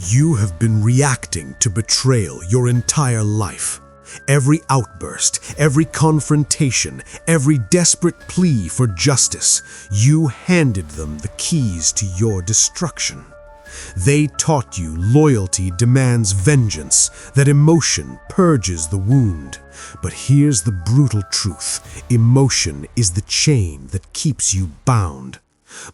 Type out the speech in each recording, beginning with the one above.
You have been reacting to betrayal your entire life. Every outburst, every confrontation, every desperate plea for justice, you handed them the keys to your destruction. They taught you loyalty demands vengeance, that emotion purges the wound. But here's the brutal truth: emotion is the chain that keeps you bound.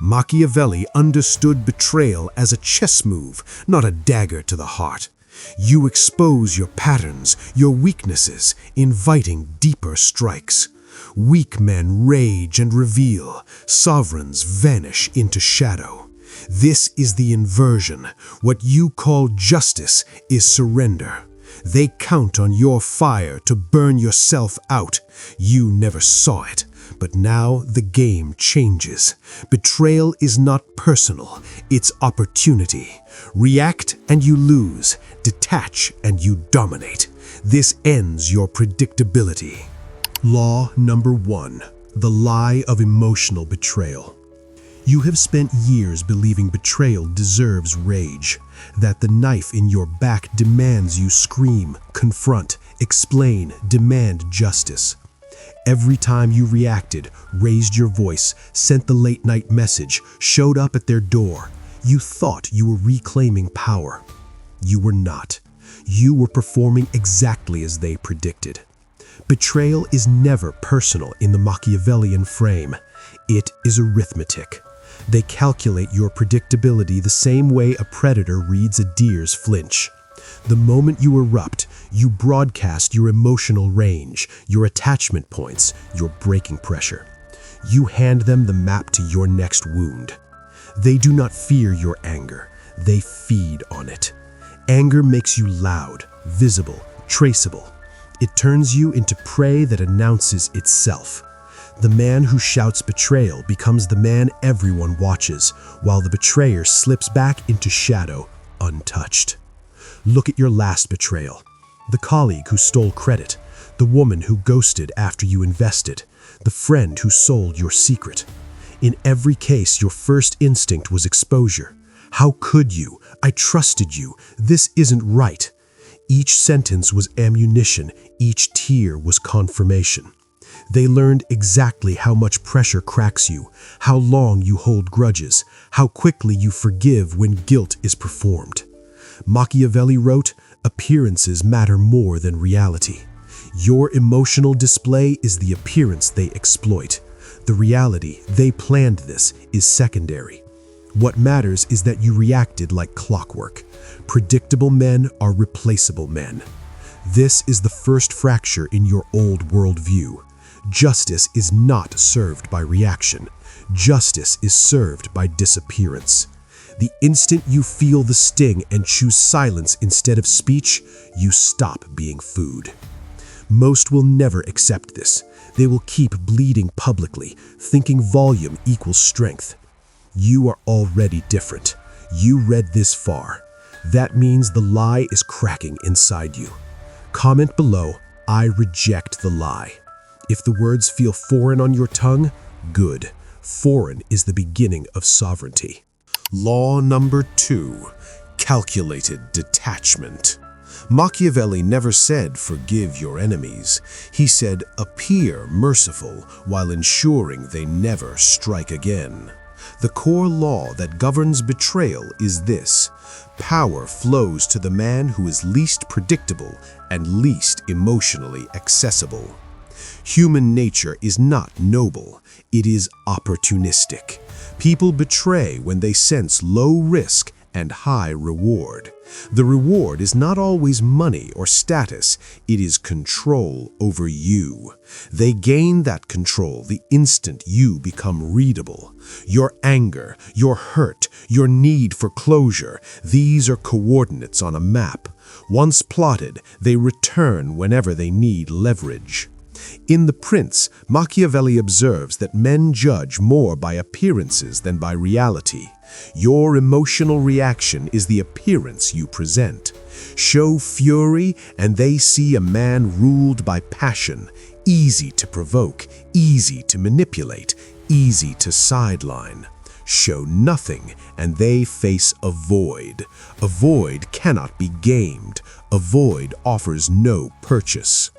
Machiavelli understood betrayal as a chess move, not a dagger to the heart. You expose your patterns, your weaknesses, inviting deeper strikes. Weak men rage and reveal, sovereigns vanish into shadow. This is the inversion. What you call justice is surrender. They count on your fire to burn yourself out. You never saw it. But now the game changes. Betrayal is not personal, it's opportunity. React and you lose. Detach and you dominate. This ends your predictability. Law number 1. The lie of emotional betrayal. You have spent years believing betrayal deserves rage, that the knife in your back demands you scream, confront, explain, demand justice. Every time you reacted, raised your voice, sent the late-night message, showed up at their door, you thought you were reclaiming power. You were not. You were performing exactly as they predicted. Betrayal is never personal in the Machiavellian frame. It is arithmetic. They calculate your predictability the same way a predator reads a deer's flinch. The moment you erupt, you broadcast your emotional range, your attachment points, your breaking pressure. You hand them the map to your next wound. They do not fear your anger. They feed on it. Anger makes you loud, visible, traceable. It turns you into prey that announces itself. The man who shouts betrayal becomes the man everyone watches, while the betrayer slips back into shadow, untouched. Look at your last betrayal. The colleague who stole credit, the woman who ghosted after you invested, the friend who sold your secret. In every case, your first instinct was exposure. How could you? I trusted you. This isn't right. Each sentence was ammunition. Each tear was confirmation. They learned exactly how much pressure cracks you, how long you hold grudges, how quickly you forgive when guilt is performed. Machiavelli wrote, "Appearances matter more than reality." Your emotional display is the appearance they exploit. The reality, they planned this, is secondary. What matters is that you reacted like clockwork. Predictable men are replaceable men. This is the first fracture in your old worldview. Justice is not served by reaction. Justice is served by disappearance. The instant you feel the sting and choose silence instead of speech, you stop being food. Most will never accept this. They will keep bleeding publicly, thinking volume equals strength. You are already different. You read this far. That means the lie is cracking inside you. Comment below, "I reject the lie." If the words feel foreign on your tongue, good. Foreign is the beginning of sovereignty. Law number 2. Calculated detachment. Machiavelli never said forgive your enemies. He said appear merciful while ensuring they never strike again. The core law that governs betrayal is this: power flows to the man who is least predictable and least emotionally accessible. Human nature is not noble, it is opportunistic. People betray when they sense low risk and high reward. The reward is not always money or status, it is control over you. They gain that control the instant you become readable. Your anger, your hurt, your need for closure, these are coordinates on a map. Once plotted, they return whenever they need leverage. In The Prince, Machiavelli observes that men judge more by appearances than by reality. Your emotional reaction is the appearance you present. Show fury, and they see a man ruled by passion, easy to provoke, easy to manipulate, easy to sideline. show nothing, and they face a void. A void cannot be gamed. A void offers no purchase.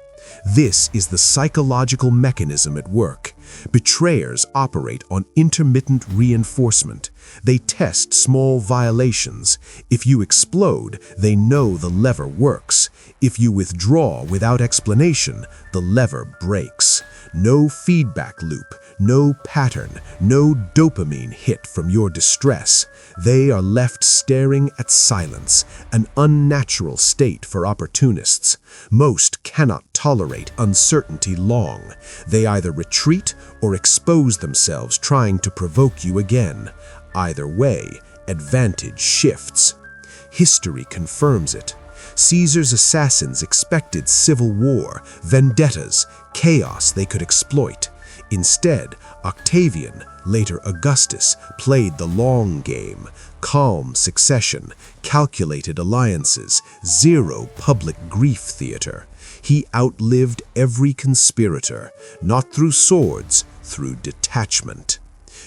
This is the psychological mechanism at work. Betrayers operate on intermittent reinforcement. They test small violations. If you explode, they know the lever works. If you withdraw without explanation, the lever breaks. No feedback loop, no pattern, no dopamine hit from your distress. They are left staring at silence, an unnatural state for opportunists. Most cannot tolerate uncertainty long. They either retreat or expose themselves trying to provoke you again. Either way, advantage shifts. History confirms it. Caesar's assassins expected civil war, vendettas, chaos they could exploit. Instead, Octavian, later Augustus, played the long game. Calm succession, calculated alliances, zero public grief theater. He outlived every conspirator, not through swords, through detachment.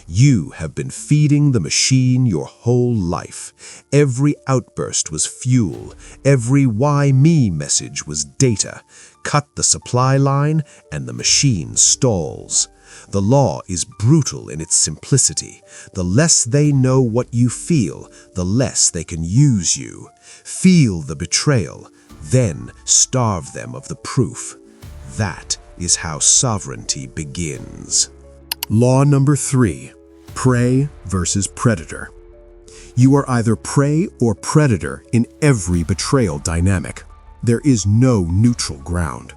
You have been feeding the machine your whole life. Every outburst was fuel. Every why me message was data. Cut the supply line and the machine stalls. The law is brutal in its simplicity. The less they know what you feel, the less they can use you. Feel the betrayal, then starve them of the proof. That is how sovereignty begins. Law number 3. Prey versus predator. You are either prey or predator in every betrayal dynamic. There is no neutral ground.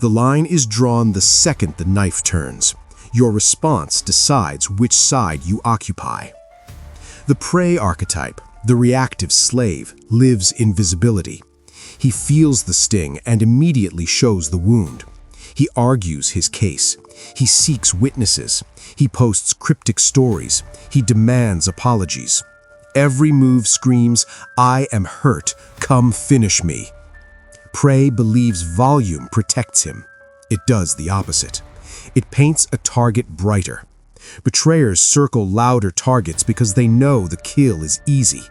The line is drawn the second the knife turns. Your response decides which side you occupy. The prey archetype, the reactive slave, lives in visibility. He feels the sting and immediately shows the wound. He argues his case. He seeks witnesses. He posts cryptic stories. He demands apologies. Every move screams, "I am hurt, come finish me." Prey believes volume protects him. It does the opposite. It paints a target brighter. Betrayers circle louder targets because they know the kill is easy.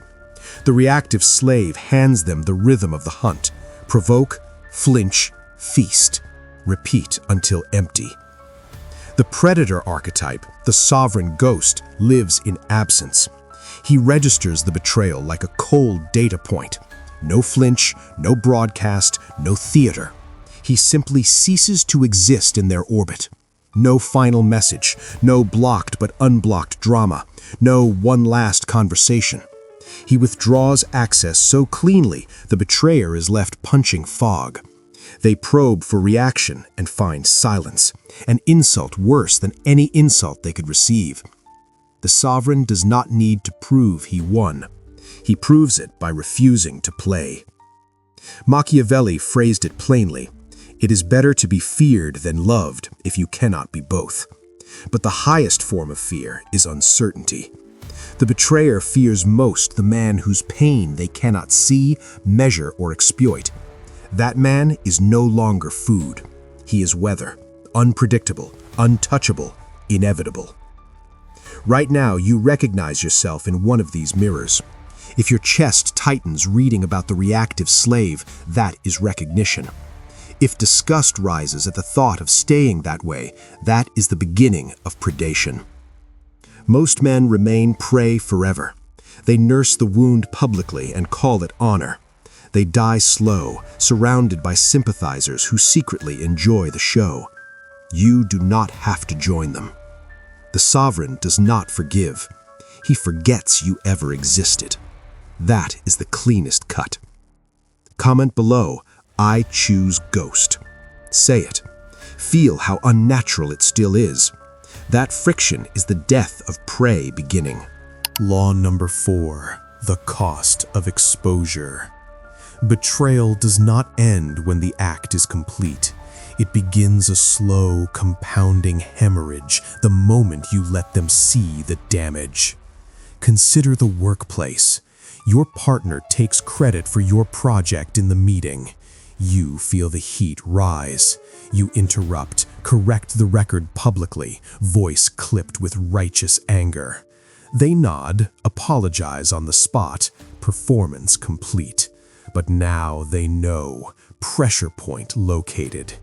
The reactive slave hands them the rhythm of the hunt. Provoke, flinch, feast. Repeat until empty. The predator archetype, the sovereign ghost, lives in absence. He registers the betrayal like a cold data point. No flinch, no broadcast, no theater. He simply ceases to exist in their orbit. No final message, no blocked but unblocked drama, no one last conversation. He withdraws access so cleanly the betrayer is left punching fog. They probe for reaction and find silence, an insult worse than any insult they could receive. The sovereign does not need to prove he won. He proves it by refusing to play. Machiavelli phrased it plainly. It is better to be feared than loved if you cannot be both. But the highest form of fear is uncertainty. The betrayer fears most the man whose pain they cannot see, measure, or exploit. That man is no longer food. He is weather, unpredictable, untouchable, inevitable. Right now, you recognize yourself in one of these mirrors. If your chest tightens reading about the reactive slave, that is recognition. If disgust rises at the thought of staying that way, that is the beginning of predation. Most men remain prey forever. They nurse the wound publicly and call it honor. They die slow, surrounded by sympathizers who secretly enjoy the show. You do not have to join them. The sovereign does not forgive. He forgets you ever existed. That is the cleanest cut. Comment below, "I choose ghost." Say it. Feel how unnatural it still is. That friction is the death of prey beginning. Law number 4, the cost of exposure. Betrayal does not end when the act is complete. It begins a slow, compounding hemorrhage the moment you let them see the damage. Consider the workplace. Your partner takes credit for your project in the meeting. You feel the heat rise. You interrupt, correct the record publicly, voice clipped with righteous anger. They nod, apologize on the spot, performance complete. But now they know, pressure point located.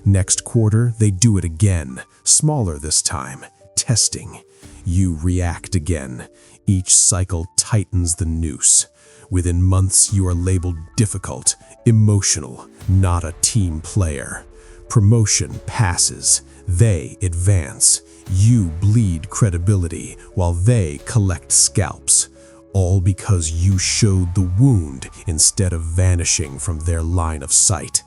Next quarter, they do it again, smaller this time, testing. You react again. Each cycle tightens the noose. Within months, you are labeled difficult, emotional, not a team player. Promotion passes. They advance. You bleed credibility while they collect scalps. All because you showed the wound instead of vanishing from their line of sight.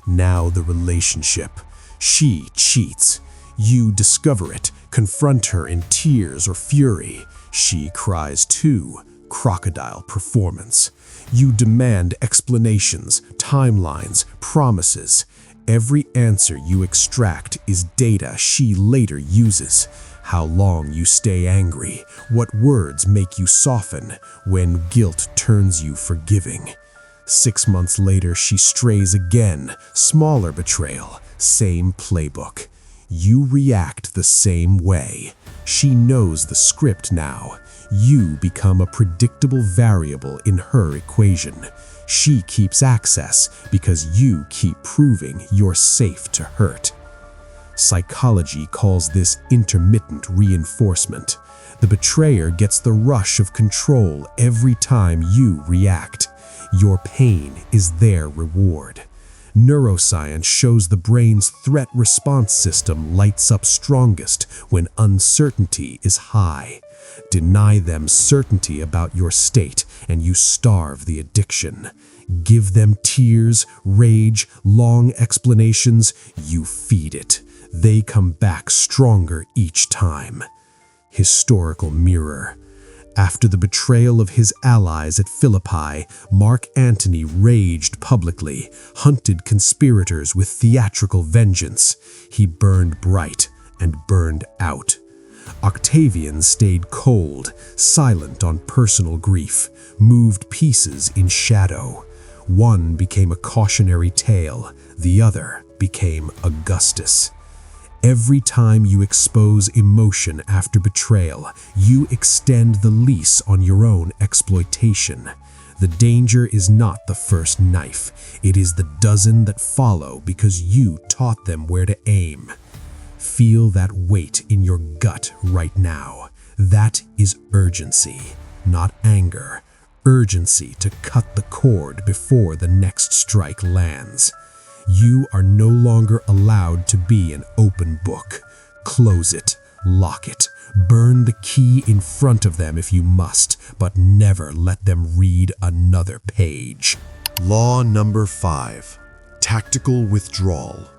Now the relationship. She cheats. You discover it, confront her in tears or fury. She cries too. Crocodile performance. You demand explanations, timelines, promises. Every answer you extract is data she later uses. How long you stay angry, what words make you soften when guilt turns you forgiving. 6 months later, she strays again, smaller betrayal, same playbook. You react the same way. She knows the script now. You become a predictable variable in her equation. She keeps access because you keep proving you're safe to hurt. Psychology calls this intermittent reinforcement. The betrayer gets the rush of control every time you react. Your pain is their reward. Neuroscience shows the brain's threat response system lights up strongest when uncertainty is high. Deny them certainty about your state and you starve the addiction. Give them tears, rage, long explanations, you feed it. They come back stronger each time. Historical mirror. After the betrayal of his allies at Philippi, Mark Antony raged publicly, hunted conspirators with theatrical vengeance. He burned bright and burned out. Octavian stayed cold, silent on personal grief, moved pieces in shadow. One became a cautionary tale, the other became Augustus. Every time you expose emotion after betrayal, you extend the lease on your own exploitation. The danger is not the first knife, it is the dozen that follow because you taught them where to aim. Feel that weight in your gut right now. That is urgency, not anger. Urgency to cut the cord before the next strike lands. You are no longer allowed to be an open book. Close it, lock it, burn the key in front of them if you must, but never let them read another page. Law number 5. Tactical withdrawal.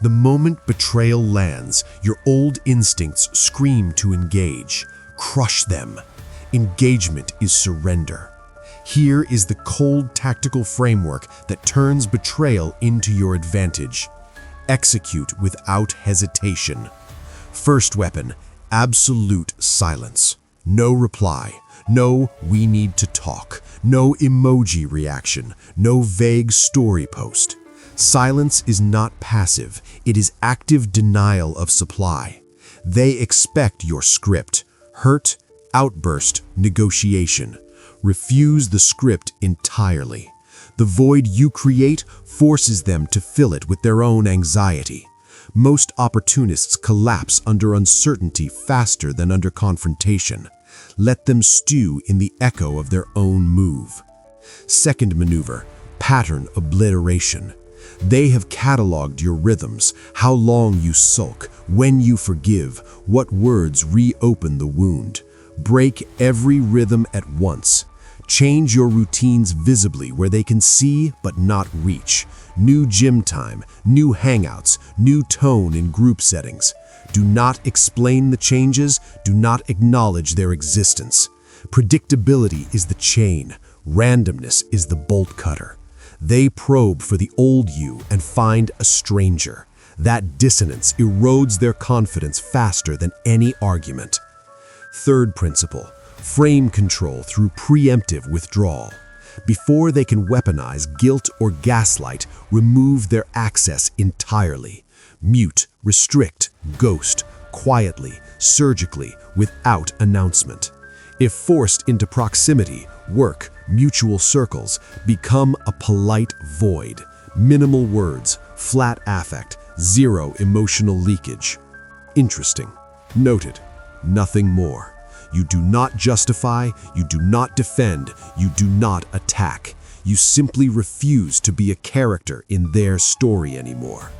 The moment betrayal lands, your old instincts scream to engage. Crush them. Engagement is surrender. Here is the cold tactical framework that turns betrayal into your advantage. Execute without hesitation. First weapon, absolute silence. No reply. No, we need to talk. No emoji reaction. No vague story post. Silence is not passive. It is active denial of supply. They expect your script. Hurt, outburst, negotiation. Refuse the script entirely. The void you create forces them to fill it with their own anxiety. Most opportunists collapse under uncertainty faster than under confrontation. Let them stew in the echo of their own move. Second maneuver, pattern obliteration. They have cataloged your rhythms, how long you sulk, when you forgive, what words reopen the wound. Break every rhythm at once. Change your routines visibly where they can see but not reach. New gym time, new hangouts, new tone in group settings. Do not explain the changes, do not acknowledge their existence. Predictability is the chain, randomness is the bolt cutter. They probe for the old you and find a stranger. That dissonance erodes their confidence faster than any argument. Third principle, frame control through preemptive withdrawal. Before they can weaponize guilt or gaslight, remove their access entirely. Mute, restrict, ghost, quietly, surgically, without announcement. If forced into proximity, work, mutual circles, become a polite void. Minimal words, flat affect, zero emotional leakage. Interesting. Noted. Nothing more. You do not justify, you do not defend, you do not attack. You simply refuse to be a character in their story anymore.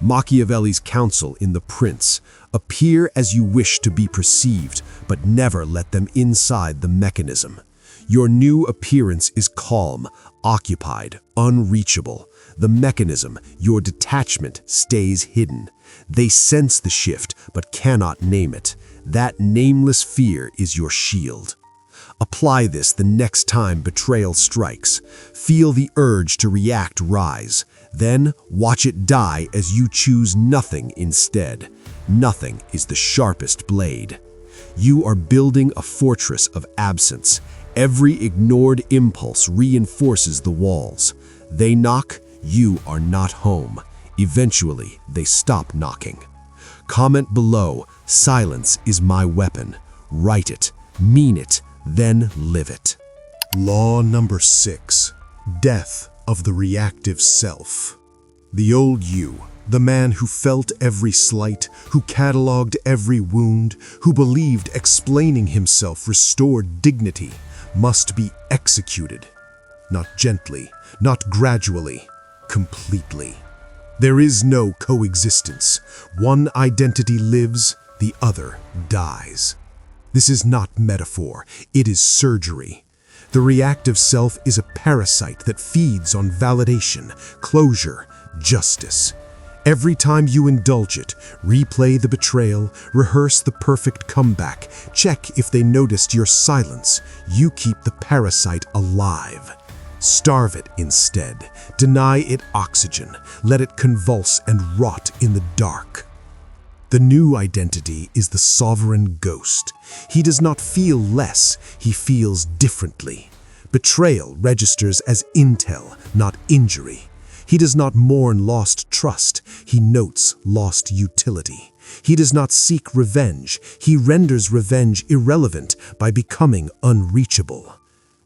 Machiavelli's counsel in The Prince: appear as you wish to be perceived, but never let them inside the mechanism. Your new appearance is calm, occupied, unreachable. The mechanism, your detachment, stays hidden. They sense the shift, but cannot name it. That nameless fear is your shield. Apply this the next time betrayal strikes. Feel the urge to react rise. Then watch it die as you choose nothing instead. Nothing is the sharpest blade. You are building a fortress of absence. Every ignored impulse reinforces the walls. They knock, you are not home. Eventually, they stop knocking. Comment below, silence is my weapon. Write it, mean it, then live it. Law number 6. Death of the reactive self. The old you, the man who felt every slight, who cataloged every wound, who believed explaining himself restored dignity, must be executed. Not gently, not gradually, completely. There is no coexistence. One identity lives, the other dies. This is not metaphor, it is surgery. The reactive self is a parasite that feeds on validation, closure, justice. Every time you indulge it, replay the betrayal, rehearse the perfect comeback, check if they noticed your silence, you keep the parasite alive. Starve it instead. Deny it oxygen. Let it convulse and rot in the dark. The new identity is the sovereign ghost. He does not feel less, he feels differently. Betrayal registers as intel, not injury. He does not mourn lost trust, he notes lost utility. He does not seek revenge, he renders revenge irrelevant by becoming unreachable.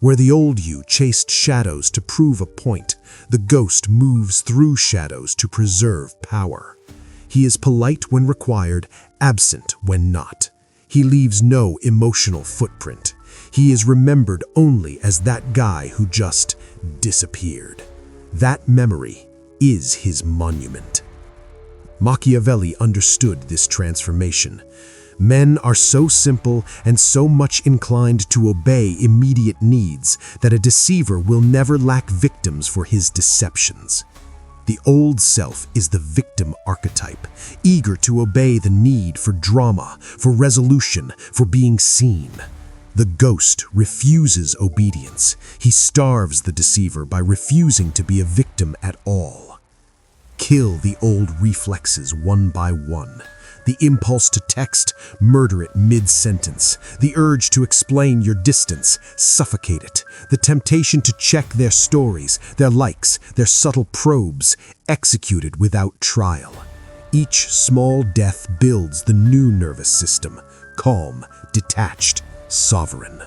Where the old you chased shadows to prove a point, the ghost moves through shadows to preserve power. He is polite when required, absent when not. He leaves no emotional footprint. He is remembered only as that guy who just disappeared. That memory is his monument. Machiavelli understood this transformation. Men are so simple and so much inclined to obey immediate needs that a deceiver will never lack victims for his deceptions. The old self is the victim archetype, eager to obey the need for drama, for resolution, for being seen. The ghost refuses obedience. He starves the deceiver by refusing to be a victim at all. Kill the old reflexes one by one. The impulse to text, murder it mid-sentence. The urge to explain your distance, suffocate it. The temptation to check their stories, their likes, their subtle probes, executed without trial. Each small death builds the new nervous system, calm, detached, sovereign.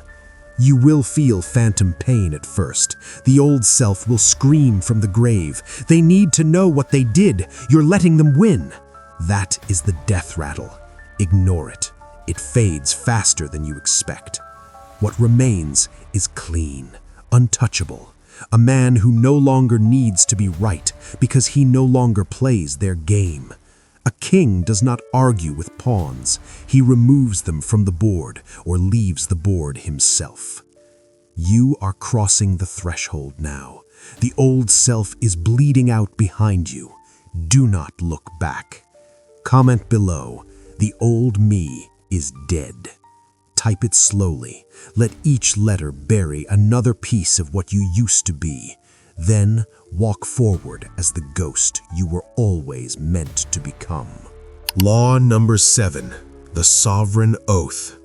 You will feel phantom pain at first. The old self will scream from the grave. They need to know what they did. You're letting them win. That is the death rattle. Ignore it. It fades faster than you expect. What remains is clean, untouchable. A man who no longer needs to be right because he no longer plays their game. A king does not argue with pawns. He removes them from the board or leaves the board himself. You are crossing the threshold now. The old self is bleeding out behind you. Do not look back. Comment below, the old me is dead. Type it slowly. Let each letter bury another piece of what you used to be. Then walk forward as the ghost you were always meant to become. Law number 7, the sovereign oath.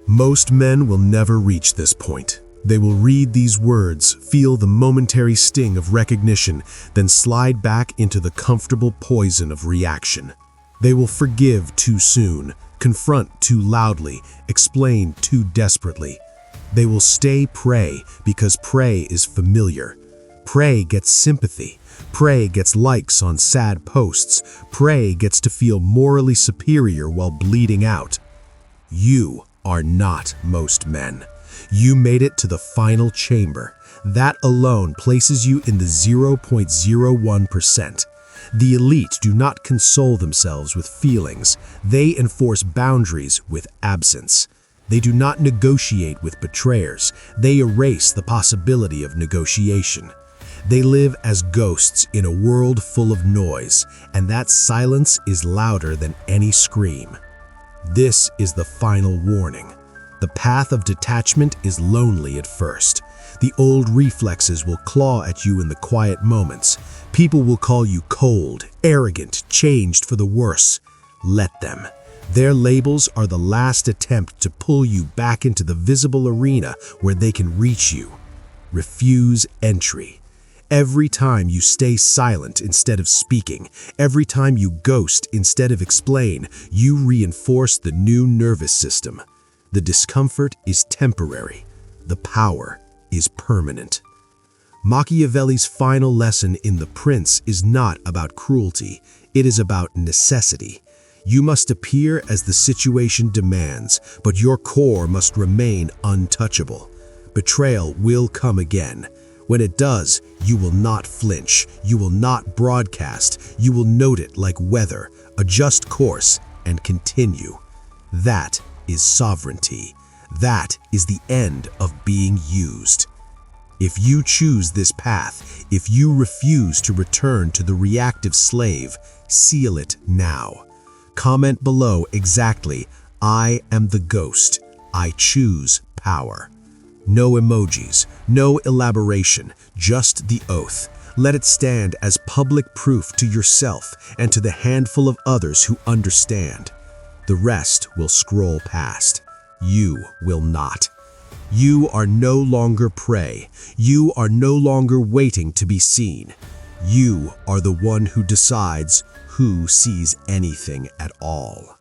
Most men will never reach this point. They will read these words, feel the momentary sting of recognition, then slide back into the comfortable poison of reaction. They will forgive too soon, confront too loudly, explain too desperately. They will stay prey because prey is familiar. Prey gets sympathy. Prey gets likes on sad posts. Prey gets to feel morally superior while bleeding out. You are not most men. You made it to the final chamber. That alone places you in the 0.01%. The elite do not console themselves with feelings. They enforce boundaries with absence. They do not negotiate with betrayers. They erase the possibility of negotiation. They live as ghosts in a world full of noise, and that silence is louder than any scream. This is the final warning. The path of detachment is lonely at first. The old reflexes will claw at you in the quiet moments. People will call you cold, arrogant, changed for the worse. Let them. Their labels are the last attempt to pull you back into the visible arena where they can reach you. Refuse entry. Every time you stay silent instead of speaking, every time you ghost instead of explain, you reinforce the new nervous system. The discomfort is temporary. The power is permanent. Machiavelli's final lesson in The Prince is not about cruelty. It is about necessity. You must appear as the situation demands, but your core must remain untouchable. Betrayal will come again. When it does, you will not flinch. You will not broadcast. You will note it like weather, adjust course, and continue. That is sovereignty. That is the end of being used. If you choose this path, if you refuse to return to the reactive slave, seal it now. Comment below exactly, I am the ghost. I choose power. No emojis, no elaboration, just the oath. Let it stand as public proof to yourself and to the handful of others who understand. The rest will scroll past. You will not. You are no longer prey. You are no longer waiting to be seen. You are the one who decides who sees anything at all.